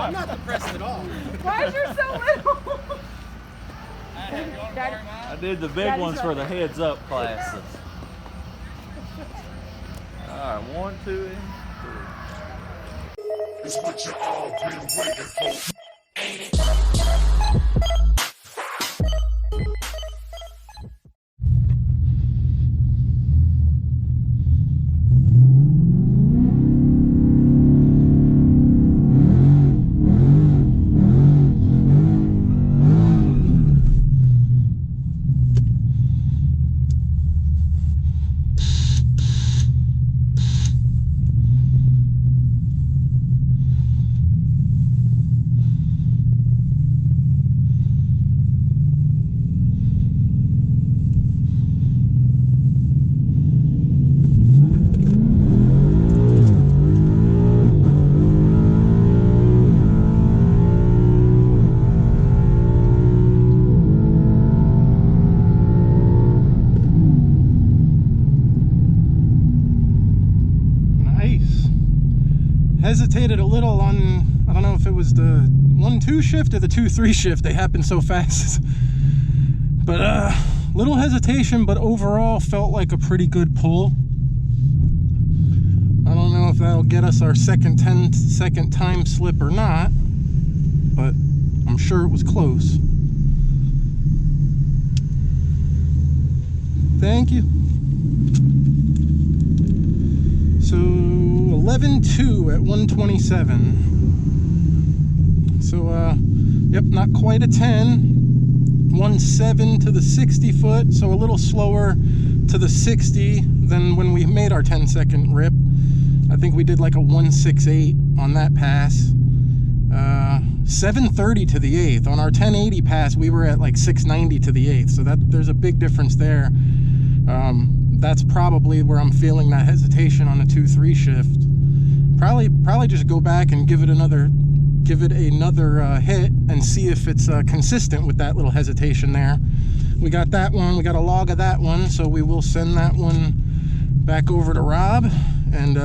I'm not depressed at all. Why is yours so little? I did the big ones for the heads up classes. All right, 1, 2, and 3. It's what you all been waiting for, ain't it? Hesitated a little on, I don't know if it was the 1-2 shift or the 2-3 shift. They happen so fast. But little hesitation, but overall felt like a pretty good pull. I don't know if that'll get us our second 10-second time slip or not, but I'm sure it was close. Thank you. So 11.2 at 127. So yep, not quite a 10. 1.7 to the 60 foot, so a little slower to the 60 than when we made our 10-second rip. I think we did like a 1.68 on that pass. 7.30 to the 8th. On our 1080 pass, we were at like 6.90 to the 8th, so there's a big difference there. That's probably where I'm feeling that hesitation on the 2-3 shift. Probably just go back and give it another hit and see if it's consistent with that little hesitation there. We got that one, we got a log of that one, so we will send that one back over to Rob and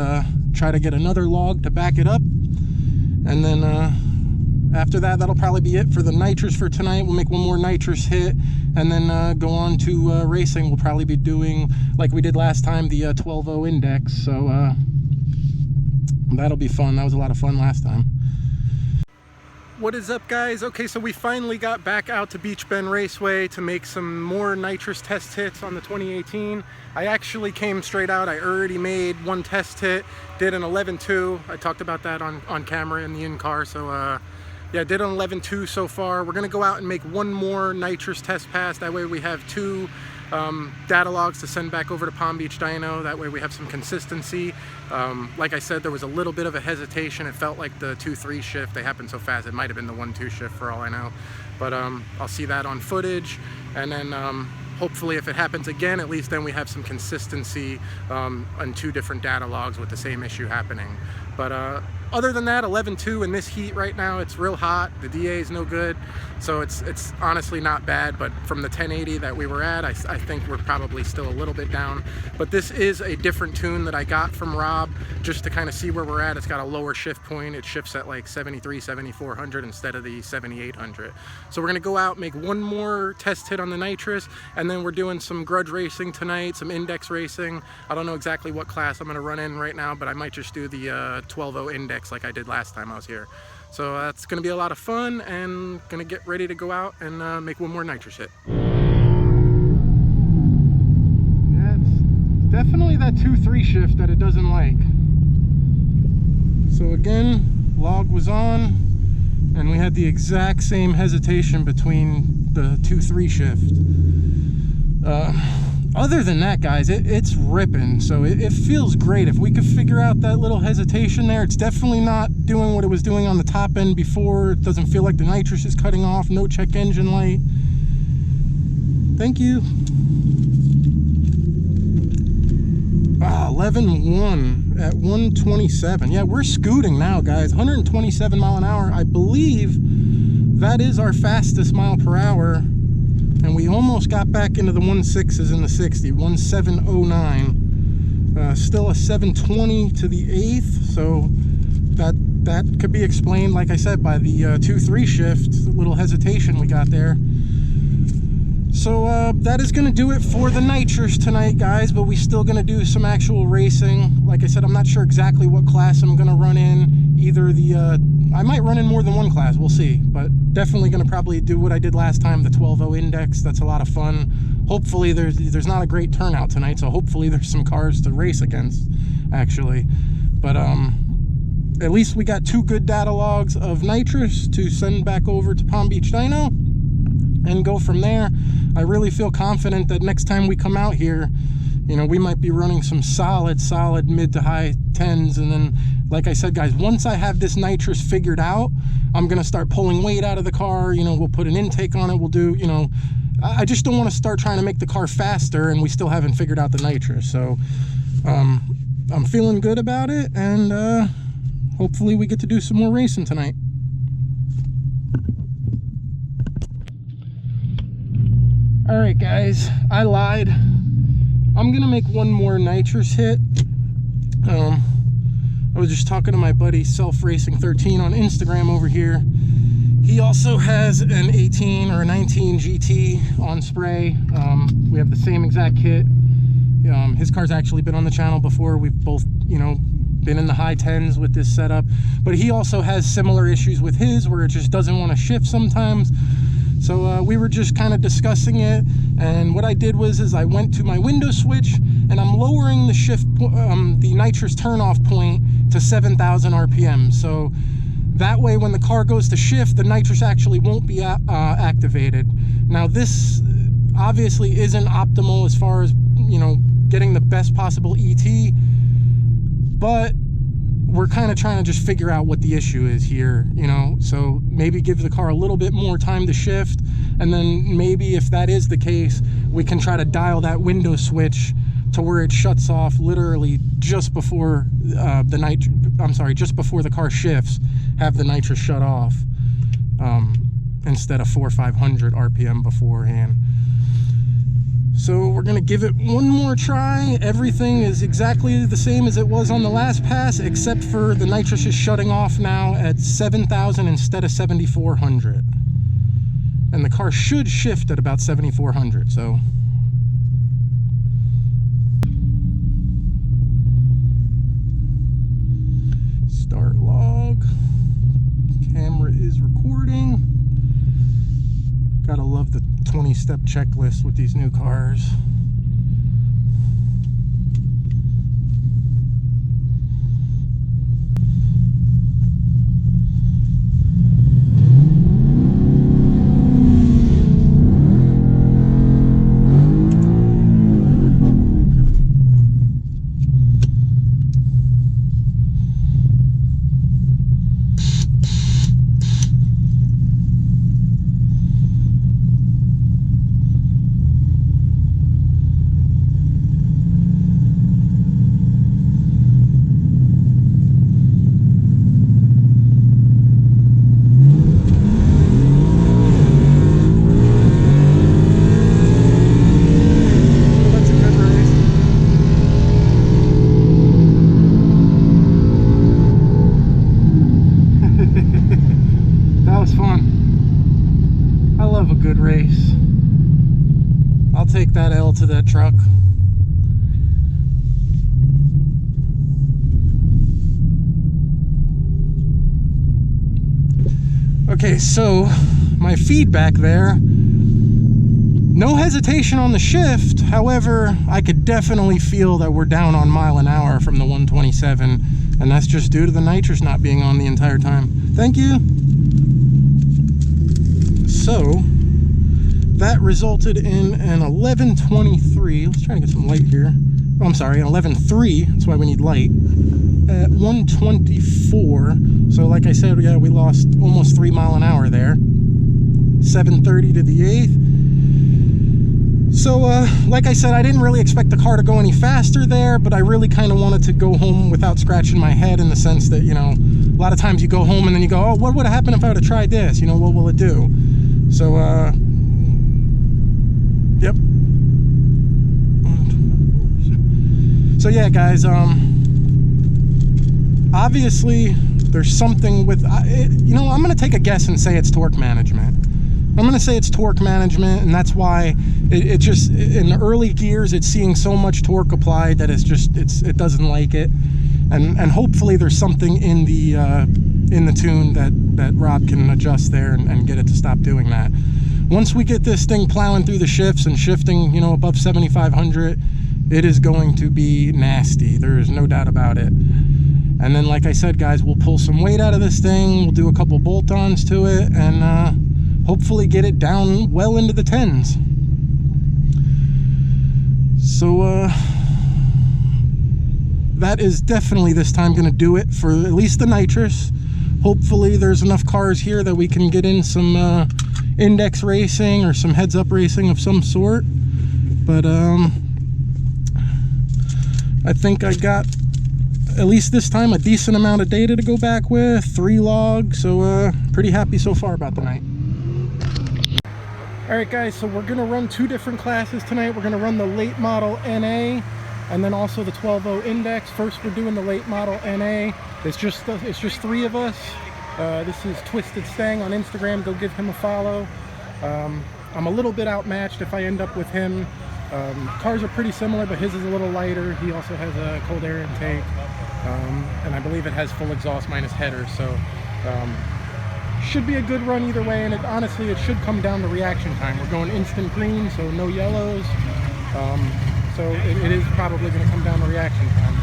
try to get another log to back it up. And then after that, that'll probably be it for the nitrous for tonight. We'll make one more nitrous hit and then go on to racing. We'll probably be doing, like we did last time, the 12.0 index. So that'll be fun. That was a lot of fun last time. What is up, guys? Okay, so we finally got back out to Beach Bend Raceway to make some more nitrous test hits on the 2018. I actually came straight out. I already made one test hit, did an 11.2. I talked about that on camera in the in-car. So yeah, did an 11.2 so far. We're gonna go out and make one more nitrous test pass. That way we have two data logs to send back over to Palm Beach Dyno. That way we have some consistency. Like I said, there was a little bit of a hesitation. It felt like the 2-3 shift. They happened so fast. It might have been the 1-2 shift for all I know. But I'll see that on footage. And then hopefully if it happens again, at least then we have some consistency on two different data logs with the same issue happening. But other than that, 11.2 in this heat right now, it's real hot. The DA is no good. So it's honestly not bad, but from the 1080 that we were at, I think we're probably still a little bit down. But this is a different tune that I got from Rob just to kind of see where we're at. It's got a lower shift point. It shifts at like 73, 7400 instead of the 7800. So we're gonna go out, make one more test hit on the nitrous, and then we're doing some grudge racing tonight, some index racing. I don't know exactly what class I'm gonna run in right now, but I might just do the 12.0 index like I did last time I was here. So that's going to be a lot of fun, and going to get ready to go out and make one more nitrous hit. Yeah, it's definitely that 2-3 shift that it doesn't like. So again, log was on, and we had the exact same hesitation between the 2-3 shift. Other than that, guys, it's ripping, so it feels great. If we could figure out that little hesitation there, it's definitely not doing what it was doing on the top end before. It doesn't feel like the nitrous is cutting off, no check engine light. Thank you. Ah, 11.1 at 127. Yeah, we're scooting now, guys. 127 mile an hour. I believe that is our fastest mile per hour. And we almost got back into the 1.6s in the 60, 1.709. Still a 720 to the 8th, so that could be explained, like I said, by the 2-3 shift, the little hesitation we got there. So that is going to do it for the Nitrous tonight, guys, but we still going to do some actual racing. Like I said, I'm not sure exactly what class I'm going to run in. Either the, I might run in more than one class, we'll see. But definitely going to probably do what I did last time, the 12.0 index. That's a lot of fun. Hopefully there's not a great turnout tonight, so hopefully there's some cars to race against, actually. But at least we got 2 good data logs of Nitrous to send back over to Palm Beach Dyno and go from there. I really feel confident that next time we come out here, you know, we might be running some solid mid to high 10s. And then, like I said, guys, once I have this Nitrous figured out, I'm gonna start pulling weight out of the car. You know, we'll put an intake on it, we'll do, you know, I just don't want to start trying to make the car faster and we still haven't figured out the Nitrous. So I'm feeling good about it, and hopefully we get to do some more racing tonight. All right, guys, I lied. I'm gonna make one more Nitrous hit. I was just talking to my buddy Self Racing 13 on Instagram over here. He also has an 18 or a 19 GT on spray. We have the same exact kit. His car's actually been on the channel before. We've both, you know, been in the high 10s with this setup, but he also has similar issues with his where it just doesn't want to shift sometimes. So we were just kind of discussing it, and what I did was I went to my window switch and I'm lowering the shift, the Nitrous turnoff point to 7,000 RPM. So that way when the car goes to shift, the Nitrous actually won't be activated. Now this obviously isn't optimal as far as, you know, getting the best possible ET, but we're kind of trying to just figure out what the issue is here, you know. So maybe give the car a little bit more time to shift, and then maybe if that is the case, we can try to dial that window switch to where it shuts off literally just before just before the car shifts, have the Nitrous shut off instead of 400 or 500 RPM beforehand. So we're gonna give it one more try. Everything is exactly the same as it was on the last pass, except for the Nitrous is shutting off now at 7,000 instead of 7,400. And the car should shift at about 7,400, so. Start log. Camera is recording. Gotta love the 20-step checklist with these new cars. Take that L to that truck. Okay, so my feedback there, no hesitation on the shift. However, I could definitely feel that we're down on mile an hour from the 127, and that's just due to the Nitrous not being on the entire time. Thank you. So that resulted in an 11:23. Let's try to get some light here. Oh, I'm sorry, an 11:3. That's why we need light. At 124. So like I said, yeah, we lost almost 3 miles an hour there. 7:30 to the 8th. So like I said, I didn't really expect the car to go any faster there, but I really kind of wanted to go home without scratching my head, in the sense that, you know, a lot of times you go home and then you go, oh, what would have happened if I would have tried this? You know, what will it do? So yep. So yeah, guys, obviously there's something with, you know, I'm going to take a guess and say it's torque management. I'm going to say it's torque management, and that's why it just, in the early gears, it's seeing so much torque applied that it doesn't like it. And hopefully there's something in the tune that Rob can adjust there and get it to stop doing that. Once we get this thing plowing through the shifts and shifting, you know, above 7,500, it is going to be nasty. There is no doubt about it. And then, like I said, guys, we'll pull some weight out of this thing. We'll do a couple bolt-ons to it, and hopefully get it down well into the 10s. So that is definitely this time going to do it for at least the nitrous. Hopefully there's enough cars here that we can get in some index racing or some heads-up racing of some sort. But I think I got, at least this time, a decent amount of data to go back with, 3 logs, so pretty happy so far about the night. Alright guys, so we're going to run 2 different classes tonight. We're going to run the late model NA and then also the 12.0 index. First we're doing the late model NA. It's just 3 of us. This is Twisted Stang on Instagram. Go give him a follow. I'm a little bit outmatched if I end up with him. Cars are pretty similar, but his is a little lighter. He also has a cold air intake, and I believe it has full exhaust minus header, so should be a good run either way. And honestly, it should come down to reaction time. We're going instant green, so no yellows, so it is probably going to come down to reaction time.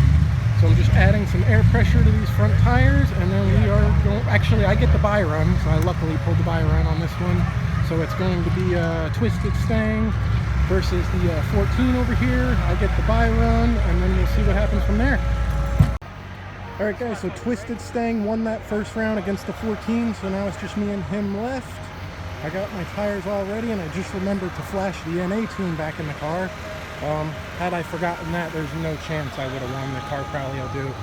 So I'm just adding some air pressure to these front tires, and then we are going, actually I get the buy run, so I luckily pulled the buy run on this one. So it's going to be Twisted Stang versus the 14 over here. I get the buy run, and then we'll see what happens from there. Alright guys, so Twisted Stang won that first round against the 14, so now it's just me and him left. I got my tires all ready, and I just remembered to flash the NA tune back in the car. Had I forgotten that, there's no chance I would have won. The car probably will do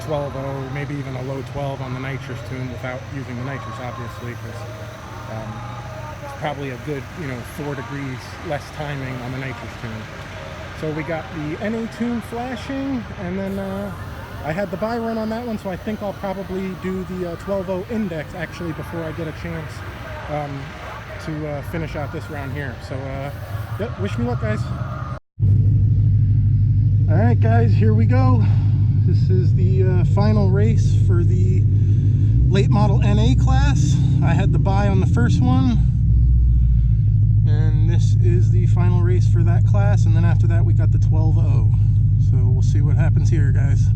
12.0, maybe even a low 12 on the nitrous tune without using the nitrous, obviously, because it's probably a good, 4 degrees less timing on the nitrous tune. So we got the NA tune flashing, and then I had the buy run on that one, so I think I'll probably do the 12.0 index actually before I get a chance to finish out this round here. So yep, wish me luck, guys. Alright guys, here we go. This is the final race for the late model NA class. I had the buy on the first one, and this is the final race for that class, and then after that we got the 12.0. So we'll see what happens here, guys.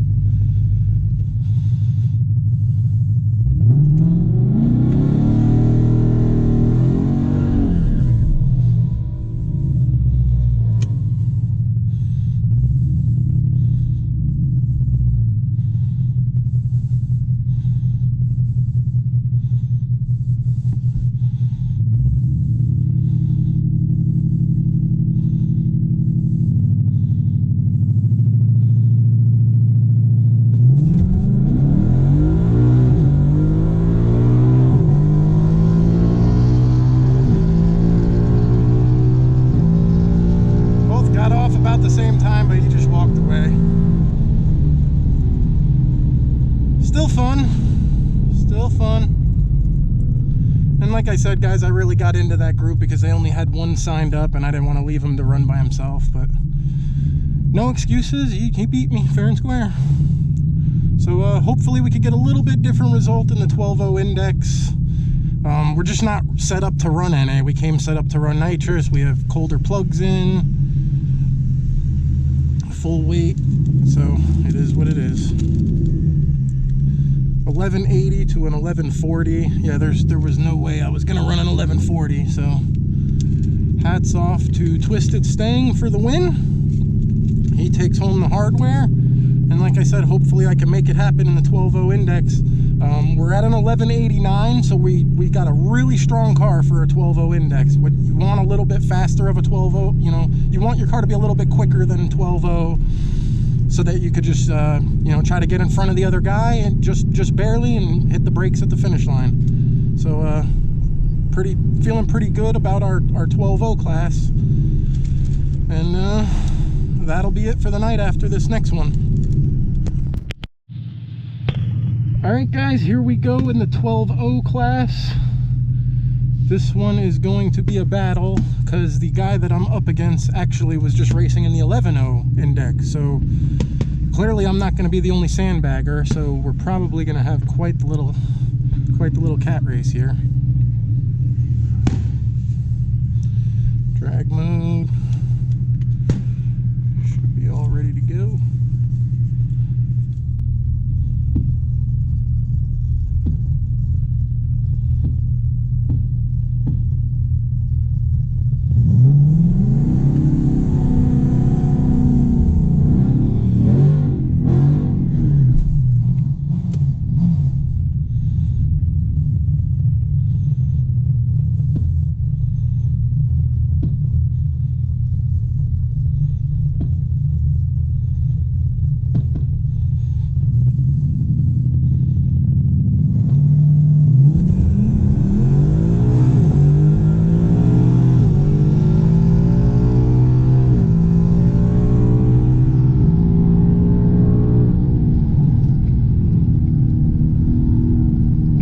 The same time, but he just walked away. Still fun, and like I said, guys, I really got into that group because they only had one signed up and I didn't want to leave him to run by himself. But no excuses, he beat me fair and square. So hopefully we could get a little bit different result in the 12.0 index. We're just not set up to run NA. We came set up to run nitrous. We have colder plugs in, full weight, so it is what it is. 1180 to an 1140. Yeah, there was no way I was gonna run an 1140, so hats off to Twisted Stang for the win. He takes home the hardware, and like I said, hopefully I can make it happen in the 12.0 index. We're at an 1189, so we got a really strong car for a 12.0 index. What you want, a little bit faster of a 12.0, you want your car to be a little bit quicker than 12.0, so that you could just try to get in front of the other guy and just barely and hit the brakes at the finish line. So feeling pretty good about our 12.0 class, and that'll be it for the night after this next one. All right, guys, here we go in the 12.0 class. This one is going to be a battle because the guy that I'm up against actually was just racing in the 11.0 index. So clearly I'm not going to be the only sandbagger. So we're probably going to have quite the little cat race here. Drag mode should be all ready to go.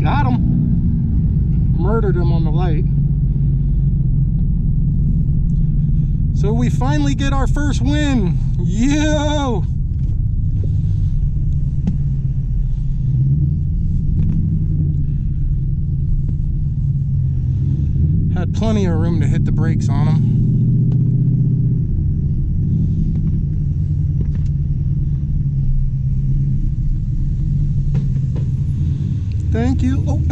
Got him. Murdered him on the light. So we finally get our first win. Yo! Had plenty of room to hit the brakes on him. Thank you. Oh.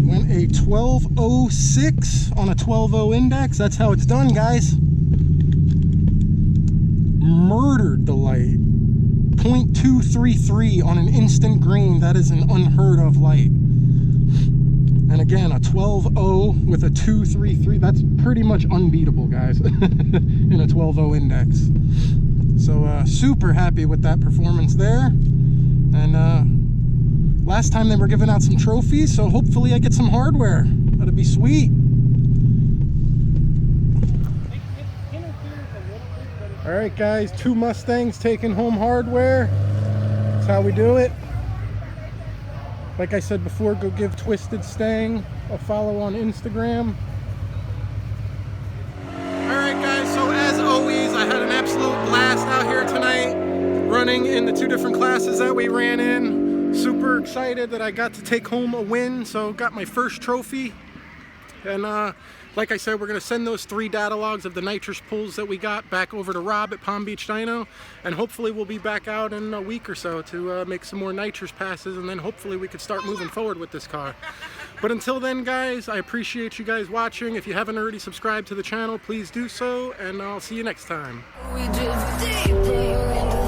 Went a 12.06 on a 12.0 index. That's how it's done, guys. Murdered the light. 0.233 on an instant green. That is an unheard of light. And again, a 12.0 with a 233. That's pretty much unbeatable, guys, in a 12.0 index. So super happy with that performance there. And last time they were giving out some trophies, so hopefully I get some hardware. That'd be sweet. All right, guys, 2 Mustangs taking home hardware. That's how we do it. Like I said before, go give Twisted Stang a follow on Instagram. All right, guys, so as always, I had an absolute blast out here tonight, running in the 2 different classes that we ran in. Super excited that I got to take home a win, so got my first trophy. And like I said, we're going to send those 3 data logs of the nitrous pulls that we got back over to Rob at Palm Beach Dyno, and hopefully we'll be back out in a week or so to make some more nitrous passes, and then hopefully we could start moving forward with this car. But until then, guys, I appreciate you guys watching. If you haven't already subscribed to the channel, please do so, and I'll see you next time. We drift deeper into